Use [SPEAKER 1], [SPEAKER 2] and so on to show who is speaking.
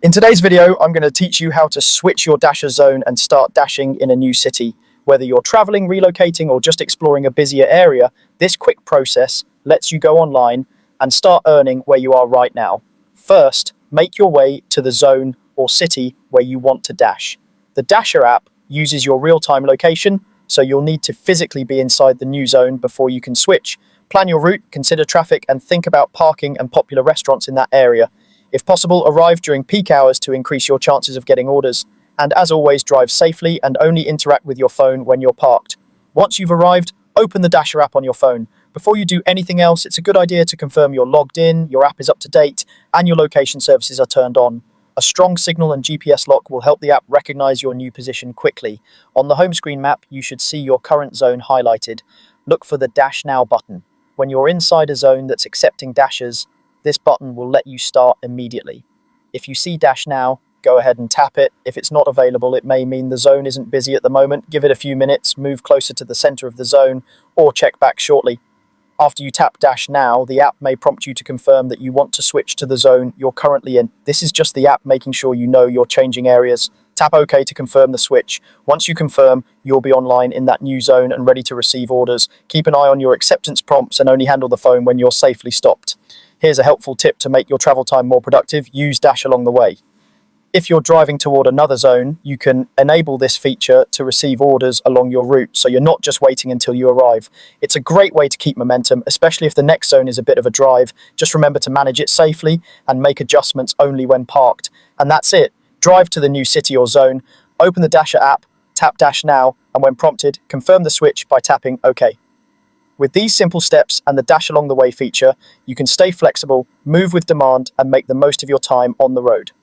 [SPEAKER 1] In today's video, I'm going to teach you how to switch your dasher zone and start dashing in a new city. Whether you're traveling, relocating, or just exploring a busier area, this quick process lets you go online and start earning where you are right now. First, make your way to the zone or city where you want to dash. The Dasher app uses your real-time location, so you'll need to physically be inside the new zone before you can switch. Plan your route, consider traffic, and think about parking and popular restaurants in that area. If possible, arrive during peak hours to increase your chances of getting orders. And as always, drive safely and only interact with your phone when you're parked. Once you've arrived, open the Dasher app on your phone. Before you do anything else, it's a good idea to confirm you're logged in, your app is up to date, and your location services are turned on. A strong signal and GPS lock will help the app recognize your new position quickly. On the home screen map, you should see your current zone highlighted. Look for the Dash Now button. When you're inside a zone that's accepting dashers, this button will let you start immediately. If you see Dash Now, go ahead and tap it. If it's not available, it may mean the zone isn't busy at the moment. Give it a few minutes, move closer to the center of the zone, or check back shortly. After you tap Dash Now, the app may prompt you to confirm that you want to switch to the zone you're currently in. This is just the app making sure you know you're changing areas. Tap OK to confirm the switch. Once you confirm, you'll be online in that new zone and ready to receive orders. Keep an eye on your acceptance prompts and only handle the phone when you're safely stopped. Here's a helpful tip to make your travel time more productive. Use Dash along the way. If you're driving toward another zone, you can enable this feature to receive orders along your route, so you're not just waiting until you arrive. It's a great way to keep momentum, especially if the next zone is a bit of a drive. Just remember to manage it safely and make adjustments only when parked. And that's it. Drive to the new city or zone, open the Dasher app, tap Dash Now, and when prompted, confirm the switch by tapping OK. With these simple steps and the Dash Along the Way feature, you can stay flexible, move with demand, and make the most of your time on the road.